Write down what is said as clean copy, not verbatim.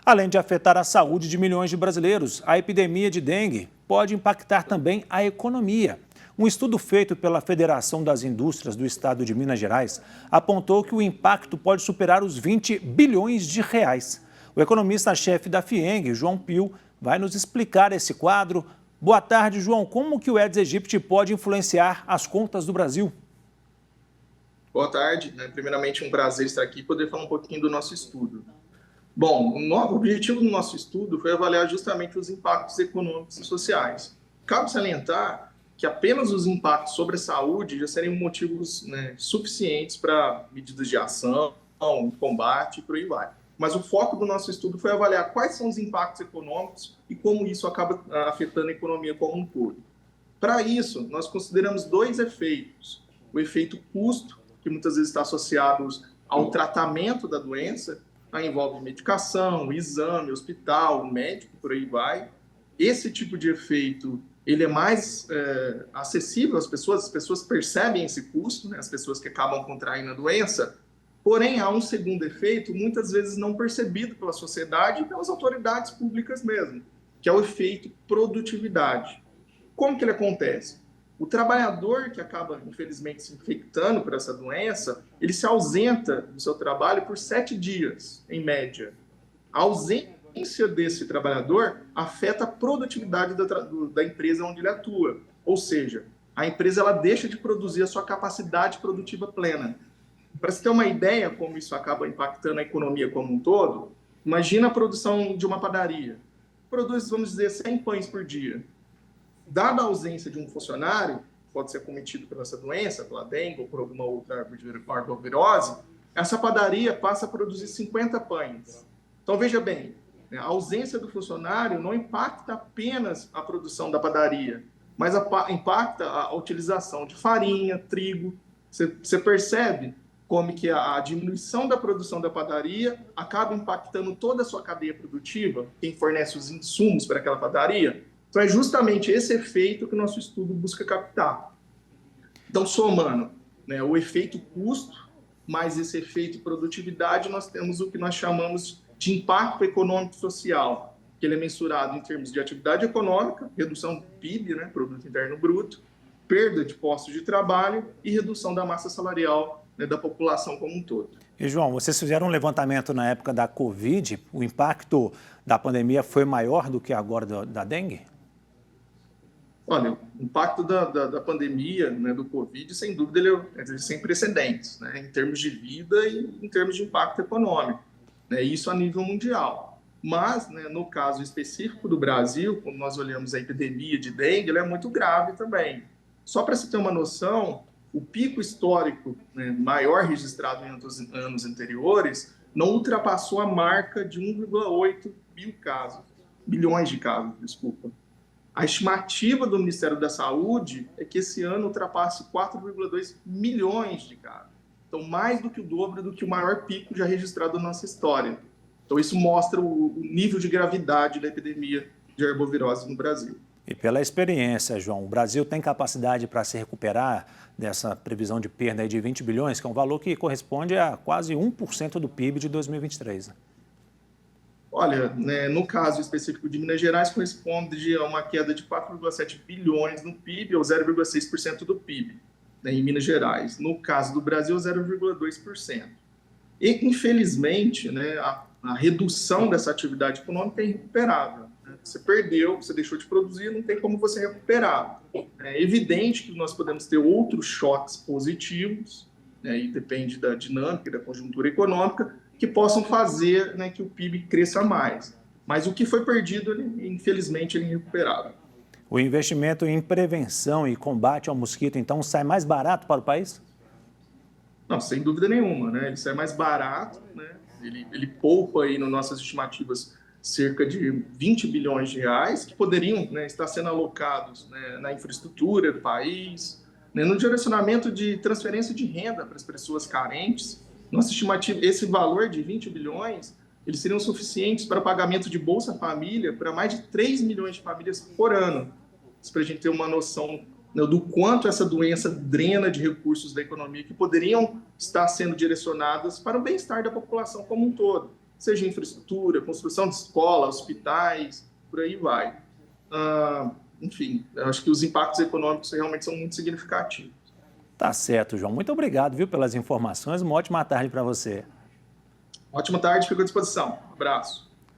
Além de afetar a saúde de milhões de brasileiros, a epidemia de dengue pode impactar também a economia. Um estudo feito pela Federação das Indústrias do Estado de Minas Gerais apontou que o impacto pode superar os 20 bilhões de reais. O economista-chefe da FIENG, João Pio, vai nos explicar esse quadro. Boa tarde, João. Como que o Aedes aegypti pode influenciar as contas do Brasil? Boa tarde. Primeiramente, um prazer estar aqui e poder falar um pouquinho do nosso estudo. Bom, o objetivo do nosso estudo foi avaliar justamente os impactos econômicos e sociais. Cabe salientar que apenas os impactos sobre a saúde já seriam motivos suficientes para medidas de ação, combate e por aí vai. Mas o foco do nosso estudo foi avaliar quais são os impactos econômicos e como isso acaba afetando a economia como um todo. Para isso, nós consideramos dois efeitos. O efeito custo, que muitas vezes está associado ao tratamento da doença, envolve medicação, exame, hospital, médico, por aí vai. Esse tipo de efeito ele é mais acessível às pessoas, as pessoas percebem esse custo, as pessoas que acabam contraindo a doença, porém há um segundo efeito, muitas vezes não percebido pela sociedade e pelas autoridades públicas mesmo, que é o efeito produtividade. Como que ele acontece? O trabalhador que acaba, infelizmente, se infectando por essa doença, ele se ausenta do seu trabalho por 7 dias, em média. A ausência desse trabalhador afeta a produtividade da empresa onde ele atua. Ou seja, a empresa ela deixa de produzir a sua capacidade produtiva plena. Para você ter uma ideia como isso acaba impactando a economia como um todo, imagina a produção de uma padaria. Produz, vamos dizer, 100 pães por dia. Dada a ausência de um funcionário, pode ser cometido por essa doença, pela dengue ou por alguma outra arbovirose, essa padaria passa a produzir 50 pães. Então, veja bem, a ausência do funcionário não impacta apenas a produção da padaria, mas impacta a utilização de farinha, trigo. Você percebe como que a diminuição da produção da padaria acaba impactando toda a sua cadeia produtiva, quem fornece os insumos para aquela padaria. Então, é justamente esse efeito que o nosso estudo busca captar. Então, somando o efeito custo, mais esse efeito produtividade, nós temos o que nós chamamos de impacto econômico e social, que ele é mensurado em termos de atividade econômica, redução do PIB, Produto Interno Bruto, perda de postos de trabalho e redução da massa salarial da população como um todo. E, João, vocês fizeram um levantamento na época da Covid, o impacto da pandemia foi maior do que agora da dengue? Olha, o impacto da pandemia, do Covid, sem dúvida, ele é sem precedentes, em termos de vida e em termos de impacto econômico. Isso a nível mundial. Mas, no caso específico do Brasil, quando nós olhamos a epidemia de dengue, ela é muito grave também. Só para você ter uma noção, o pico histórico maior registrado em anos anteriores não ultrapassou a marca de 1,8 bilhões de casos, desculpa. A estimativa do Ministério da Saúde é que esse ano ultrapasse 4,2 milhões de casos. Então, mais do que o dobro do que o maior pico já registrado na nossa história. Então, isso mostra o nível de gravidade da epidemia de arbovirose no Brasil. E pela experiência, João, o Brasil tem capacidade para se recuperar dessa previsão de perda de 20 bilhões, que é um valor que corresponde a quase 1% do PIB de 2023, Olha, no caso específico de Minas Gerais, corresponde a uma queda de 4,7 bilhões no PIB, ou 0,6% do PIB, em Minas Gerais. No caso do Brasil, 0,2%. E, infelizmente, a redução dessa atividade econômica é irrecuperável. Você perdeu, você deixou de produzir, não tem como você recuperar. É evidente que nós podemos ter outros choques positivos, e depende da dinâmica e da conjuntura econômica, que possam fazer que o PIB cresça mais. Mas o que foi perdido, infelizmente, ele é irrecuperável. O investimento em prevenção e combate ao mosquito, então, sai mais barato para o país? Não, sem dúvida nenhuma. Ele sai mais barato, ele poupa, aí, nas nossas estimativas, cerca de 20 bilhões de reais, que poderiam estar sendo alocados na infraestrutura do país, no direcionamento de transferência de renda para as pessoas carentes. Nossa estimativa, esse valor de 20 bilhões, eles seriam suficientes para pagamento de Bolsa Família para mais de 3 milhões de famílias por ano. Isso para a gente ter uma noção do quanto essa doença drena de recursos da economia que poderiam estar sendo direcionados para o bem-estar da população como um todo. seja infraestrutura, construção de escola, hospitais, por aí vai. Enfim, eu acho que os impactos econômicos realmente são muito significativos. Tá certo, João. Muito obrigado, viu, pelas informações. Uma ótima tarde para você. Ótima tarde, fico à disposição. Um abraço.